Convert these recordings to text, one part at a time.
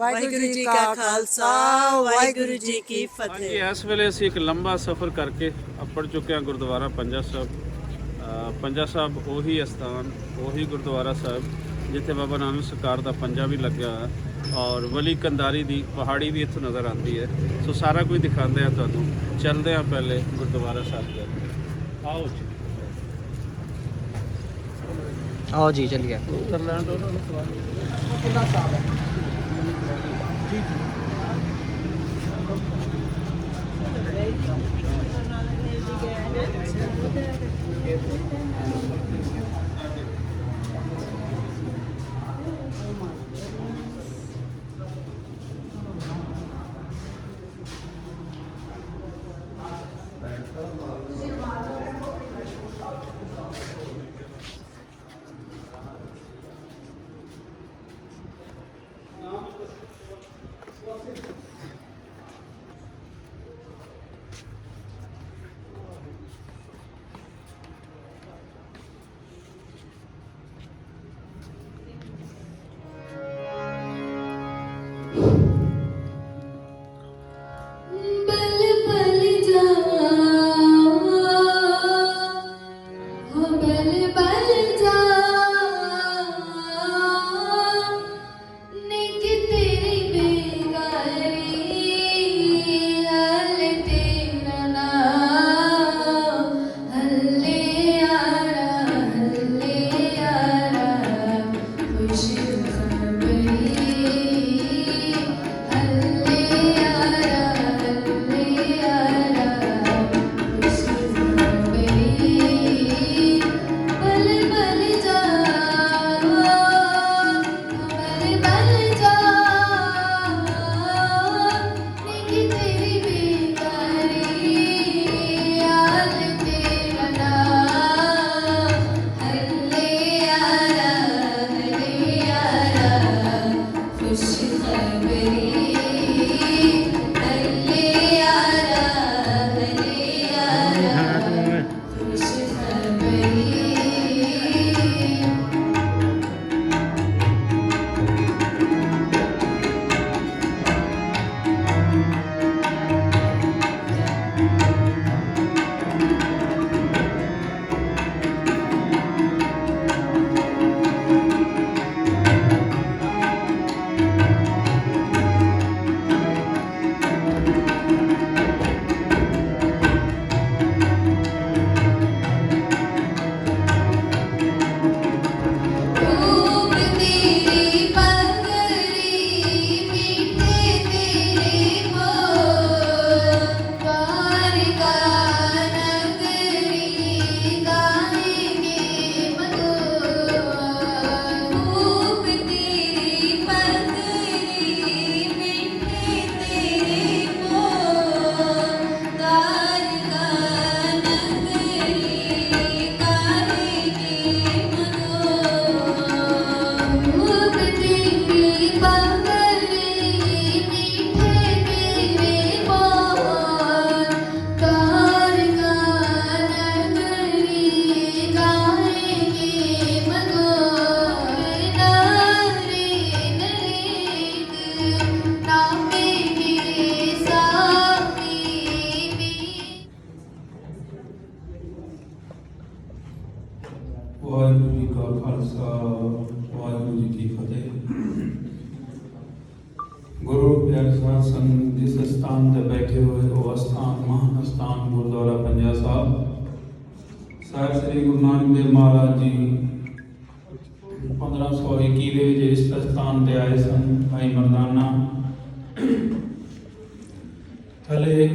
ਵਾਹਿਗੁਰੂ ਜੀ ਕਾ ਖਾਲਸਾ ਵਾਹਿਗੁਰੂ ਜੀ ਕੀ ਫਤਿਹ। ਇਸ ਵੇਲੇ ਅਸੀਂ ਇੱਕ ਲੰਬਾ ਸਫ਼ਰ ਕਰਕੇ ਅੱਪੜ ਚੁੱਕੇ ਹਾਂ ਗੁਰਦੁਆਰਾ ਪੰਜਾ ਸਾਹਿਬ। ਪੰਜਾ ਸਾਹਿਬ ਉਹੀ ਅਸਥਾਨ, ਉਹੀ ਗੁਰਦੁਆਰਾ ਸਾਹਿਬ ਜਿੱਥੇ ਬਾਬਾ ਨਾਨਕ ਸਰਕਾਰ ਦਾ ਪੰਜਾ ਵੀ ਲੱਗਿਆ ਹੋਇਆ ਔਰ ਵਲੀ ਕੰਦਾਰੀ ਦੀ ਪਹਾੜੀ ਵੀ ਇੱਥੋਂ ਨਜ਼ਰ ਆਉਂਦੀ ਹੈ। ਸੋ ਸਾਰਾ ਕੁਝ ਦਿਖਾਉਂਦੇ ਆ ਤੁਹਾਨੂੰ। ਚੱਲਦੇ ਹਾਂ ਪਹਿਲੇ ਗੁਰਦੁਆਰਾ ਸਾਹਿਬ ਦੇ। ਆਓ ਜੀ, आओ जी चलिए। ਉੱਤਰ ਲੈਣ ਤੋਂ ਉਹਨਾਂ ਨੂੰ ਸਵਾਲ ਕਿੰਨਾ ਸਾਲ ਹੈ ਵਾਹਿਗੁਰੂ ਜੀ ਕਾ ਖਾਲਸਾ ਵਾਹਿਗੁਰੂ ਜੀ ਕੀ ਫਤਿਹ। ਗੁਰੂ ਪਿਆਰੇ ਸਾਧ ਸੰਗਤ, ਜਿਸ ਸਥਾਨ ਤੇ ਬੈਠੇ ਹੋਏ ਉਹ ਸਥਾਨ ਮਹਾਨ ਸਥਾਨ ਗੁਰਦੁਆਰਾ ਪੰਜਾ ਸਾਹਿਬ। ਸਾਹਿਬ ਸ੍ਰੀ ਗੁਰੂ ਨਾਨਕ ਦੇਵ ਮਹਾਰਾਜ ਜੀ 1521 ਦੇ ਵਿੱਚ ਇਸ ਸਥਾਨ ਤੇ ਆਏ ਸਨ। ਭਾਈ ਮਰਦਾਨਾ ਥਲੇ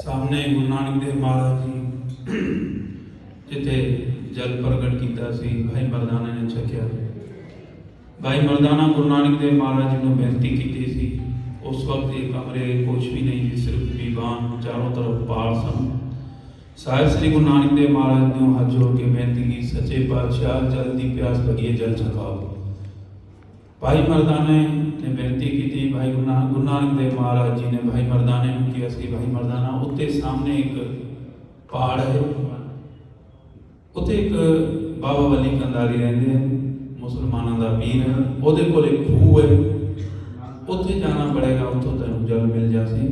ਸਾਹਮਣੇ ਗੁਰੂ ਨਾਨਕ ਦੇਵ ਮਹਾਰਾਜ ਜੀ ਜਿੱਥੇ ਜਲ ਪ੍ਰਗਟ ਕੀਤਾ ਸੀ, ਭਾਈ ਮਰਦਾਨਾ ਨੇ ਚੱਕਿਆ। ਭਾਈ ਮਰਦਾਨਾ ਗੁਰੂ ਨਾਨਕ ਦੇਵ ਮਹਾਰਾਜ ਜੀ ਨੂੰ ਬੇਨਤੀ ਕੀਤੀ ਸੀ। ਉਸ ਵਕਤ ਇਹ ਕਮਰੇ ਕੁਛ ਵੀ ਨਹੀਂ ਸੀ, ਸਿਰਫ ਦੀਵਾਨ, ਚਾਰੋਂ ਤਰਫ ਪਾਲ ਸਨ। ਸਾਹਿਬ ਸ੍ਰੀ ਗੁਰੂ ਨਾਨਕ ਦੇਵ ਮਹਾਰਾਜ ਨੂੰ ਹੱਥ ਜੋੜ ਕੇ ਬੇਨਤੀ ਕੀ, ਸੱਚੇ ਪਾਤਸ਼ਾਹ ਜਲ ਦੀ ਪਿਆਸ ਲੱਗੀ ਹੈ, ਜਲ ਛਕਾਓ। ਭਾਈ ਮਰਦਾਨੇ ਨੇ ਬੇਨਤੀ ਕੀਤੀ। ਭਾਈ ਗੁਰੂ ਨਾਨਕ ਦੇਵ ਮਹਾਰਾਜ ਜੀ ਨੇ ਭਾਈ ਮਰਦਾਨੇ ਨੂੰ ਕਿਹਾ ਸੀ, ਭਾਈ ਮਰਦਾਨਾ ਉੱਤੇ ਸਾਹਮਣੇ ਇੱਕ ਪਹਾੜ ਹੈ, ਉੱਥੇ ਇੱਕ ਬਾਬਾ ਵਲੀ ਕੰਦਾਰੀ ਰਹਿੰਦੇ ਹਨ, ਮੁਸਲਮਾਨਾਂ ਦਾ ਪੀਰ ਹੈ। ਉਹਦੇ ਕੋਲ ਇੱਕ ਖੂਹ ਹੈ, ਉੱਥੇ ਜਾਣਾ ਪੜੇਗਾ, ਉੱਥੋਂ ਤੈਨੂੰ ਜਲ ਮਿਲ ਜਾਸੀ।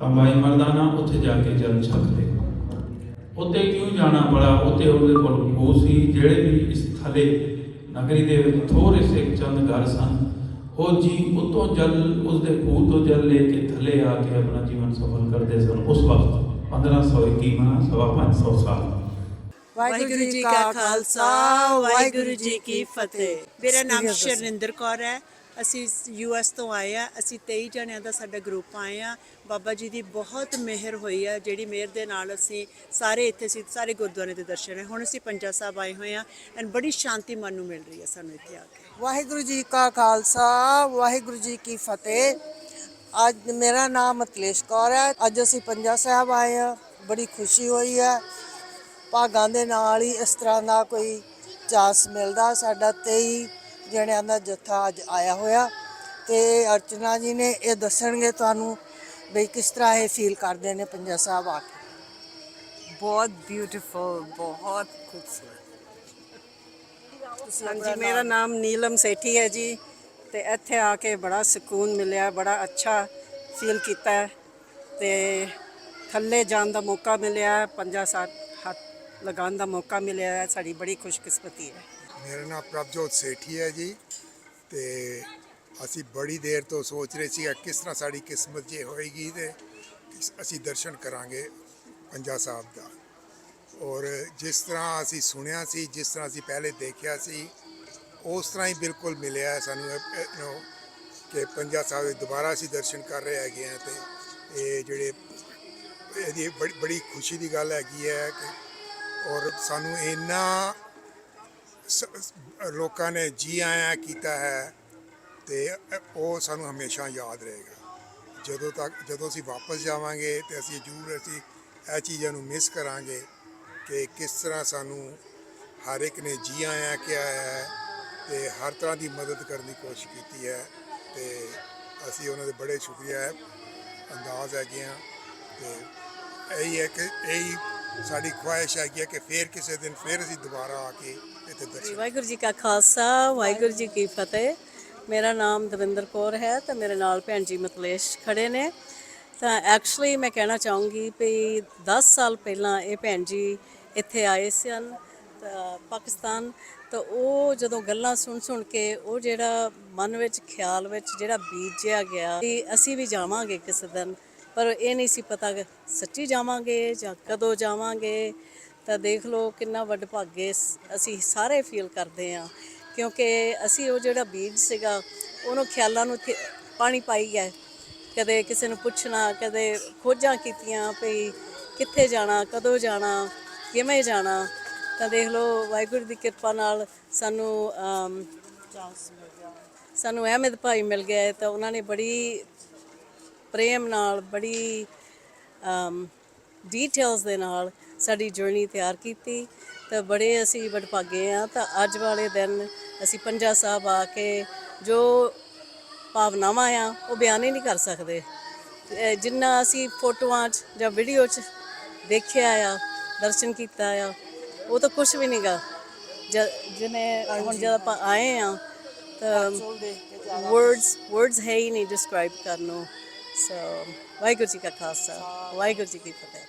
ਤਾਂ ਭਾਈ ਮਰਦਾਨਾ ਉੱਥੇ ਜਾ ਕੇ ਜਲ ਛਕਦੇ। ਉੱਥੇ ਕਿਉਂ ਜਾਣਾ ਪੜਾ? ਉੱਥੇ ਉਹਦੇ ਕੋਲ ਖੂਹ ਸੀ। ਜਿਹੜੇ ਵੀ ਇਸ ਥਲੇ ਨਗਰੀ ਦੇ ਵਿੱਚ ਥੋੜ੍ਹੇ ਸੇ ਚੰਦ ਘਰ ਸਨ, ਉਹ ਜੀ ਉੱਤੋਂ ਜਲ, ਉਸਦੇ ਖੂਹ ਤੋਂ ਜਲ ਲੈ ਕੇ ਥੱਲੇ ਆ ਕੇ ਆਪਣਾ ਜੀਵਨ ਸਫਲ ਕਰਦੇ ਸਨ। ਉਸ ਵਕਤ 1521 ਸਵਾ 500 ਸਾਲ। ਵਾਹਿਗੁਰੂ ਜੀ ਕਾ ਖਾਲਸਾ, ਵਾਹਿਗੁਰੂ ਜੀ ਕੀ ਫਤਿਹ। ਮੇਰਾ ਨਾਮ ਸ਼ਰਨਿੰਦਰ ਕੌਰ ਹੈ। ਅਸੀਂ US ਤੋਂ ਆਏ ਆ। ਅਸੀਂ 23 ਜਣਿਆਂ ਦਾ ਸਾਡਾ ਗਰੁੱਪ ਆਏ ਆ। ਬਾਬਾ ਜੀ ਦੀ ਬਹੁਤ ਮਿਹਰ ਹੋਈ ਆ, ਜਿਹੜੀ ਮਿਹਰ ਦੇ ਨਾਲ ਅਸੀਂ ਸਾਰੇ ਇੱਥੇ ਸੀ, ਸਾਰੇ ਗੁਰਦੁਆਰੇ ਦੇ ਦਰਸ਼ਨ ਹੈ। ਹੁਣ ਅਸੀਂ ਪੰਜਾ ਸਾਹਿਬ ਆਏ ਹੋਏ ਆ ਐਂਡ ਬੜੀ ਸ਼ਾਂਤੀ ਮਨ ਨੂੰ ਮਿਲ ਰਹੀ ਹੈ ਸਾਨੂੰ ਇੱਥੇ ਆ ਕੇ। ਵਾਹਿਗੁਰੂ ਜੀ ਕਾ ਖਾਲਸਾ, ਵਾਹਿਗੁਰੂ ਜੀ ਕੀ ਫਤਿਹ। ਅੱਜ ਮੇਰਾ ਨਾਮ ਮਤਲੇਸ਼ ਕੌਰ ਹੈ। ਅੱਜ ਅਸੀਂ ਪੰਜਾ ਸਾਹਿਬ ਆਏ ਆ, ਬੜੀ ਖੁਸ਼ੀ ਹੋਈ ਹੈ। ਭਾਗਾਂ ਦੇ ਨਾਲ ਹੀ ਇਸ ਤਰ੍ਹਾਂ ਦਾ ਕੋਈ ਚਾਂਸ ਮਿਲਦਾ। ਸਾਡਾ 23 ਜਣਿਆਂ ਦਾ ਜੱਥਾ ਅੱਜ ਆਇਆ ਹੋਇਆ, ਤੇ ਅਰਚਨਾ ਜੀ ਨੇ ਇਹ ਦੱਸਣਗੇ ਤੁਹਾਨੂੰ ਬਈ ਕਿਸ ਤਰ੍ਹਾਂ ਇਹ ਫੀਲ ਕਰਦੇ ਨੇ ਪੰਜਾ ਸਾਹਿਬ ਆ ਕੇ। ਬਹੁਤ ਬਿਊਟੀਫੁਲ, ਬਹੁਤ ਖੂਬਸੂਰਤ। ਹਾਂਜੀ, ਮੇਰਾ ਨਾਮ ਨੀਲਮ ਸੇਠੀ ਹੈ ਜੀ, ਤੇ ਇੱਥੇ ਆ ਕੇ ਬੜਾ ਸਕੂਨ ਮਿਲਿਆ, ਬੜਾ ਅੱਛਾ ਫੀਲ ਕੀਤਾ, ਤੇ ਥੱਲੇ ਜਾਣ ਦਾ ਮੌਕਾ ਮਿਲਿਆ, ਪੰਜਾ ਸਾਹਿਬ ਹੱਥ ਲਗਾਉਣ ਦਾ ਮੌਕਾ ਮਿਲਿਆ। ਸਾਡੀ ਬੜੀ ਖੁਸ਼ਕਿਸਮਤੀ ਹੈ। ਮੇਰਾ ਨਾਮ ਪ੍ਰਭਜੋਤ ਸੇਠੀ ਹੈ ਜੀ, ਤੇ ਅਸੀਂ ਬੜੀ ਦੇਰ ਤੋਂ ਸੋਚ ਰਹੇ ਸੀ ਕਿ ਕਿਸ ਤਰ੍ਹਾਂ ਸਾਡੀ ਕਿਸਮਤ ਜੇ ਹੋਏਗੀ ਤੇ ਅਸੀਂ ਦਰਸ਼ਨ ਕਰਾਂਗੇ ਪੰਜਾ ਸਾਹਿਬ ਦਾ। ਔਰ ਜਿਸ ਤਰ੍ਹਾਂ ਅਸੀਂ ਸੁਣਿਆ ਸੀ, ਜਿਸ ਤਰ੍ਹਾਂ ਅਸੀਂ ਪਹਿਲੇ ਦੇਖਿਆ ਸੀ, ਉਸ ਤਰ੍ਹਾਂ ਹੀ ਬਿਲਕੁਲ ਮਿਲਿਆ ਸਾਨੂੰ ਕਿ ਪੰਜਾ ਸਾਹਿਬ ਦੇ ਦੁਬਾਰਾ ਅਸੀਂ ਦਰਸ਼ਨ ਕਰ ਰਹੇ ਹੈਗੇ ਹਾਂ। ਤੇ ਇਹ ਜਿਹੜੇ ਇਹਦੀ ਬੜੀ ਖੁਸ਼ੀ ਦੀ ਗੱਲ ਹੈਗੀ ਹੈ ਕਿ ਔਰ ਸਾਨੂੰ ਇੰਨਾ ਲੋਕਾਂ ਨੇ ਜੀ ਆਇਆਂ ਕੀਤਾ ਹੈ, ਤੇ ਉਹ ਸਾਨੂੰ ਹਮੇਸ਼ਾ ਯਾਦ ਰਹੇਗਾ। ਜਦੋਂ ਅਸੀਂ ਵਾਪਸ ਜਾਵਾਂਗੇ ਤੇ ਅਸੀਂ ਜ਼ਰੂਰ ਇਹ ਚੀਜ਼ਾਂ ਨੂੰ ਮਿਸ ਕਰਾਂਗੇ ਕਿ ਕਿਸ ਤਰ੍ਹਾਂ ਸਾਨੂੰ ਹਰ ਇੱਕ ਨੇ ਜੀ ਆਇਆਂ ਕਿਹਾ ਹੈ ਤੇ ਹਰ ਤਰ੍ਹਾਂ ਦੀ ਮਦਦ ਕਰਨ ਦੀ ਕੋਸ਼ਿਸ਼ ਕੀਤੀ ਹੈ। ਤੇ ਅਸੀਂ ਉਹਨਾਂ ਦੇ ਬੜੇ ਸ਼ੁਕਰੀਆ ਅੰਦਾਜ਼ ਹੈਗੇ ਹਾਂ। ਤੇ ਇਹੀ ਹੈ ਕਿ ਇਹੀ ਸਾਡੀ ਖੁਆਇਸ਼ ਹੈਗੀ ਹੈ ਕਿ ਫਿਰ ਕਿਸੇ ਦਿਨ ਫਿਰ ਅਸੀਂ ਦੁਬਾਰਾ ਆ ਕੇ ਇੱਥੇ ਦਰਸ਼ਨ। ਵਾਹਿਗੁਰੂ ਜੀ ਕਾ ਖਾਲਸਾ, ਵਾਹਿਗੁਰੂ ਜੀ ਕੀ ਫਤਿਹ। ਮੇਰਾ ਨਾਮ ਦਵਿੰਦਰ ਕੌਰ ਹੈ, ਤੇ ਮੇਰੇ ਨਾਲ ਭੈਣ ਜੀ ਮਤਲੇਸ਼ ਖੜੇ ਨੇ। ਤਾਂ ਐਕਚੁਅਲੀ ਮੈਂ ਕਹਿਣਾ ਚਾਹੂੰਗੀ ਵੀ 10 ਸਾਲ ਪਹਿਲਾਂ ਇਹ ਭੈਣ ਜੀ ਇੱਥੇ ਆਏ ਸਨ ਪਾਕਿਸਤਾਨ। ਤਾਂ ਉਹ ਜਦੋਂ ਗੱਲਾਂ ਸੁਣ ਕੇ ਉਹ ਜਿਹੜਾ ਮਨ ਵਿੱਚ ਖਿਆਲ ਵਿੱਚ ਜਿਹੜਾ ਬੀਜਿਆ ਗਿਆ ਕਿ ਅਸੀਂ ਵੀ ਜਾਵਾਂਗੇ ਕਿਸੇ ਦਿਨ, ਪਰ ਇਹ ਨਹੀਂ ਸੀ ਪਤਾ ਕਿ ਸੱਚੀ ਜਾਵਾਂਗੇ ਜਾਂ ਕਦੋਂ ਜਾਵਾਂਗੇ। ਤਾਂ ਦੇਖ ਲਓ ਕਿੰਨਾ ਵਡਭਾਗੇ ਅਸੀਂ ਸਾਰੇ ਫੀਲ ਕਰਦੇ ਹਾਂ, ਕਿਉਂਕਿ ਅਸੀਂ ਉਹ ਜਿਹੜਾ ਬੀਜ ਸੀਗਾ ਉਹਨੂੰ ਖਿਆਲਾਂ ਨੂੰ ਪਾਣੀ ਪਾਈ ਹੈ। ਕਦੇ ਕਿਸੇ ਨੂੰ ਪੁੱਛਣਾ, ਕਦੇ ਖੋਜਾਂ ਕੀਤੀਆਂ ਵੀ ਕਿੱਥੇ ਜਾਣਾ, ਕਦੋਂ ਜਾਣਾ, ਕਿਵੇਂ ਜਾਣਾ। ਤਾਂ ਦੇਖ ਲਓ ਵਾਹਿਗੁਰੂ ਦੀ ਕਿਰਪਾ ਨਾਲ ਸਾਨੂੰ ਅਹਿਮਦ ਭਾਈ ਮਿਲ ਗਿਆ। ਤਾਂ ਉਹਨਾਂ ਨੇ ਬੜੀ ਪ੍ਰੇਮ ਨਾਲ, ਬੜੀ ਡੀਟੇਲਸ ਦੇ ਨਾਲ ਸਾਡੀ ਜਰਨੀ ਤਿਆਰ ਕੀਤੀ। ਤਾਂ ਬੜੇ ਅਸੀਂ ਵਡਭਾਗੇ ਹਾਂ। ਤਾਂ ਅੱਜ ਵਾਲੇ ਦਿਨ ਅਸੀਂ ਪੰਜਾ ਸਾਹਿਬ ਆ ਕੇ ਜੋ ਭਾਵਨਾਵਾਂ ਆ ਉਹ ਬਿਆਨ ਹੀ ਨਹੀਂ ਕਰ ਸਕਦੇ। ਜਿੰਨਾ ਅਸੀਂ ਫੋਟੋਆਂ 'ਚ ਜਾਂ ਵੀਡੀਓ 'ਚ ਦੇਖਿਆ ਆ, ਦਰਸ਼ਨ ਕੀਤਾ ਆ, ਉਹ ਤਾਂ ਕੁਛ ਵੀ ਨਹੀਂ ਗਾ। ਜਿਵੇਂ ਹੁਣ ਜਦ ਆਪਾਂ ਆਏ ਹਾਂ ਤਾਂ ਵਰਡਸ ਹੈ ਹੀ ਨਹੀਂ ਡਿਸਕ੍ਰਾਈਬ ਕਰਨ ਨੂੰ। ਸੋ ਵਾਹਿਗੁਰੂ ਜੀ ਕਾ ਖਾਲਸਾ, ਵਾਹਿਗੁਰੂ ਜੀ ਕੀ ਫਤਿਹ।